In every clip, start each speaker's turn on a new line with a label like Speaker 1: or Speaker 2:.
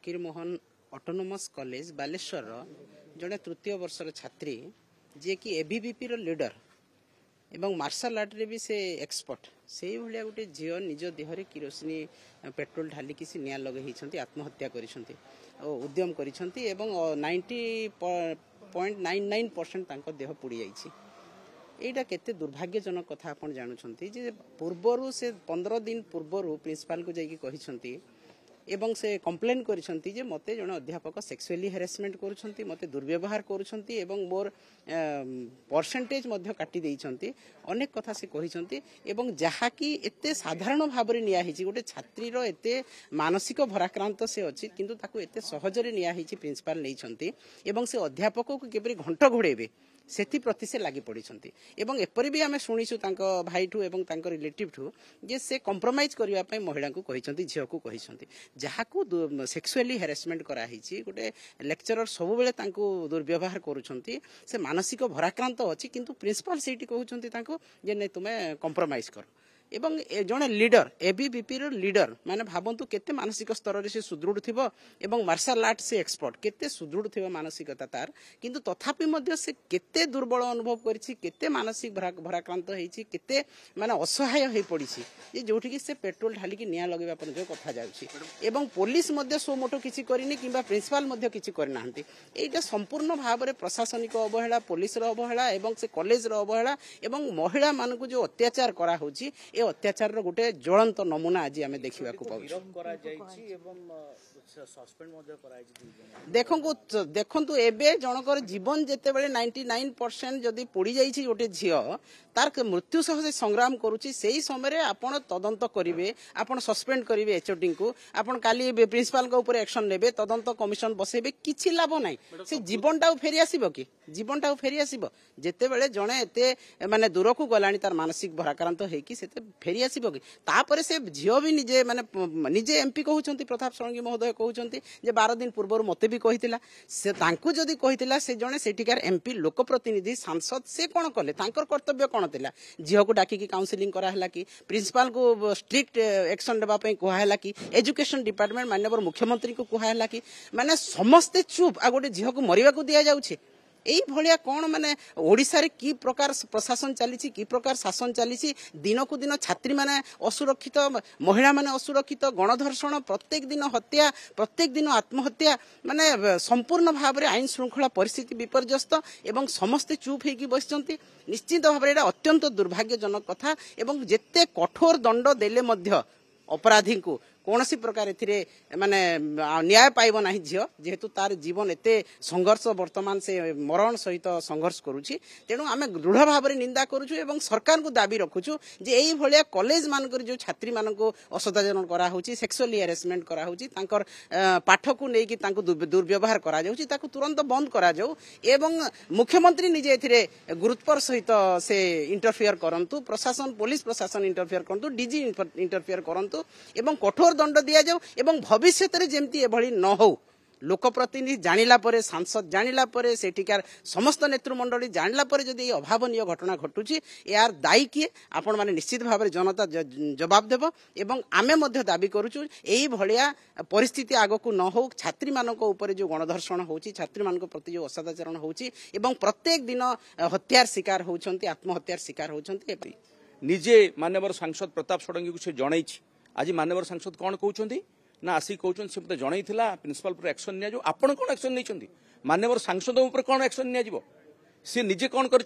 Speaker 1: फकीर Mohan autonomous college Baleshwar जड़े तृतीय वर्षर छात्री जे कि एबीवीपी रो लीडर एवं मार्शल आर्ट रे भी से एक्सपर्ट से भाया गोटे झील निज देहरे किरोसिनी पेट्रोल ढालिकी से निया लगे आत्महत्या करिसेंती उद्यम करिसेंती एवं 90.99% देह पुड़ी जाइछि। एटा केते दुर्भाग्यजनक कथा आपण जानुछंती जे पूर्वरु से 15 दिन पूर्वरु प्रिंसिपल को जाइकी कहिसेंती एवं से कंप्लेन करिसेंती जे मते जण अध्यापक सेक्सुअली हेरासमेंट करूछंती मते दुर्व्यवहार करूछंती एवं मोर परसेंटेज मध्य काटी देइछंती अनेक कथा से कहिसेंती एवं जहा कि एते साधारण भाबरे निया हिची गोटे छात्री रो एते मानसिक भराक्रांत से अछि किंतु ताकू एते सहजरे निया हिची प्रिंसिपल नैछंती एवं से अध्यापक को केबरी घंट घोड़ेबे सेति प्रति से लागि पड़िछंती एवं एपरि भी आमे सुनिछु तांको भाई ठू एवं तांको रिलेटिव ठू जे से कंप्रोमाइज करिया पय महिला को कहिसंती झियो को कहिसंती जहाकू सेक्सुअली हेरासमेंट करा हिची गोटे लेक्चरर सब बेले तांको दुर्व्यवहार करूछंती से मानसिक भराक्रांत अछि किंतु प्रिंसिपल सेठी कहउछंती तांको जे नै तुमे कंप्रोमाइज कर एवं जड़े लीडर एबीवीपी रो लीडर माने भावंतु केते मानसिक स्तर रे से सुदृढ़ थिबो एवं मार्शल आर्ट से एक्सपर्ट केते सुदृढ़ थिबो मानसिकता तार किंतु तथापि मध्य से केते दुर्बल अनुभव करिछि केते मानसिक भराक्रांत हेछि केते माने असहाय हे पड़िछि जे जोठी कि से पेट्रोल ढाली कि निया लगेबा पर जो कथा जाउछि एवं पुलिस मध्य सो मोटो किछि करिनि किबा प्रिंसिपल मध्य किछि करनाहंती एटा संपूर्ण भाव रे प्रशासनिक अवहेला पुलिस रो अवहेला एवं से कॉलेज रो अवहेला एवं महिला मानकु जो अत्याचार करा होछि अत्याचार गोटे ज्वलंत नमूना आज आम देखा देखु एबे जनकर जीवन जिते बड़े 99% जदि पोड़ी जाइए गोटे झील तार मृत्यु सह से संग्राम करुच्ची से ही समय आपण तदंत करेंगे आपण सस्पेंड करेंगे एचओडी को आपण काली प्रिंसिपल ऊपर एक्शन नेबे तदंत कमिशन बसेबे किछि लाभ नाही से जीवनटा फेरी आसीबो कि जीवनटा फेरी आसीबो जेते बेले जणे एते माने दूर को गलानी तार मानसिक भराक्रांत हेकी सेते फेरी आसीबो कि तापरे से झियो भी निजे माने निजे एमपी कहउचंती प्रताप षडंगी महोदय कहउचंती जे 12 दिन पूर्व मते भी कहितिला से तांकु जदी कहितिला से जणे सेठिकार एमपी लोक प्रतिनिधि सांसद से कोन कले तांकर कर्तव्य कोन थिला झियो को डाकी की काउंसलिंग करा हला कि प्रिंसिपल को स्ट्रिक्ट एक्शन देबा पई कोहा हला कि एजुकेशन डिपार्टमेंट माननीय मुख्यमंत्री को कोहा हला कि माने समस्ते चुप आ गोटे झियो को मरिबा को दिया जाउछि एई भलिया कोन माने ओडिसा रे की प्रकार प्रशासन चलीछि की प्रकार शासन चलीछि दिन को दिन छात्री माने असुरक्षित महिला माने असुरक्षित गणधर्षण प्रत्येक दिन हत्या प्रत्येक दिन आत्महत्या माने संपूर्ण भाव रे आईन श्रृंखला परिस्थिति विपर्यस्त एवं समस्ते चुप हेकी बसचंती निश्चित भाव रे अत्यंत दुर्भाग्यजनक कथा एवं जेते कठोर दंड देले मध्य अपराधी को कौन सी प्रकार एथिरे माने न्याय पाइब नाही झियो जेहेतु तार जीवन एते संघर्ष वर्तमान से मरण सहित संघर्ष करूछि तेणु आमे दृढ़ भाव रे निंदा करूछु एवं सरकार को दाबी रखुछु जे एई भलिया कॉलेज मानकर जो छात्री मानको असदाचरण करा होछि सेक्सुअली हेरासमेंट करा होछि तांकर पाठ को नै कि तांको दुर्व्यवहार करा जाउछि ताको तुरंत बंद करा जाउ एवं मुख्यमंत्री निजे एथिरे गुरुत्वर सहित से इंटरफेयर करंतु प्रशासन पुलिस प्रशासन इंटरफेयर करंतु डीजी इंटरफेयर करंतु एवं कठोर दंड दिया जाऊ एवं भविष्य रे जेमती एभली न हो लोक प्रतिनिधि जानिला परे सांसद जानिला परे सेठिकार समस्त नेतृमंडली जानिला परे जदि अभावनीय घटना घटुची यार दायी किए आपण माने निश्चित भाव जनता जवाब देव एवं आमे मध्य दाबी करूछु एई भलिया परिस्थिति आगो को न हो छात्री मानको ऊपर जो गणधर्षण होची छात्री मानको प्रति जो असदाचरण होची एवं प्रत्येक दिन हत्यार शिकार होउछंती आत्महत्यार शिकार होउछंती
Speaker 2: निजे माननीय सांसद प्रताप षडंगी को से जणाइछि आज माननीय सांसद कौन कहते ना आसिक कहते से मत जन प्रिंसिपल पर एक्शन नि आपण कौन एक्शन नहीं माननीय सांसद उपर कौन एक्शन नि सी निजे कौन कर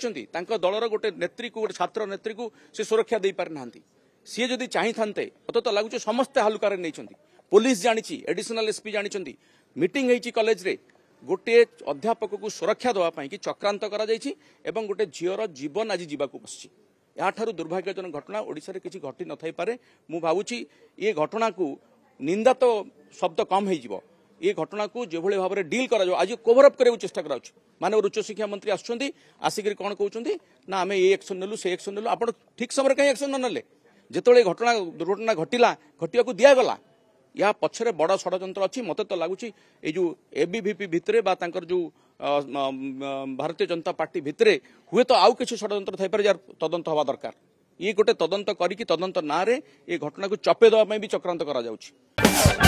Speaker 2: दलर गोटे नेत्री को गोटे छात्र नेत्री को से सुरक्षा दे पारि ना सी जदि चाही थांते मत तो लगुच समस्ते हालुकार नहीं पुलिस जानी एडिशनल एसपी जानी मीटिंग होती कॉलेज रे गोटे अध्यापक को सुरक्षा देवाई कि चक्रांत करा एवं गोटे झीवर जीवन आज जीवाक बसची याठारु दुर्भाग्यजनक घटना ओडिशा रे किछि घटी न थाई पारे मु भावुची ये घटना को निंदा तो शब्द कम हो ये घटना को जो भाई भाव में डील कर आज कवर अप करने चेष्टा कर माननीय उच्च शिक्षा मंत्री आसिक कौन कहते ना आम ये एक्शन नेलु से एक्शन नेलु आप ठीक समय कहीं एक्शन न नेले जिते घटना दुर्घटना घटला घटिया दिगला या पछरे बड़ षड्यंत्र अच्छी मत तो लगुच ये जो एबीवीपी भितर जो भारतीय जनता पार्टी भितर हुए तो आउ किसी षड्यंत्र थी यार तदंत हवा दरकार ये गोटे तदंत करी तदंत ना रे ये घटना को चपे देवाई भी चक्रांत करा जाउछि।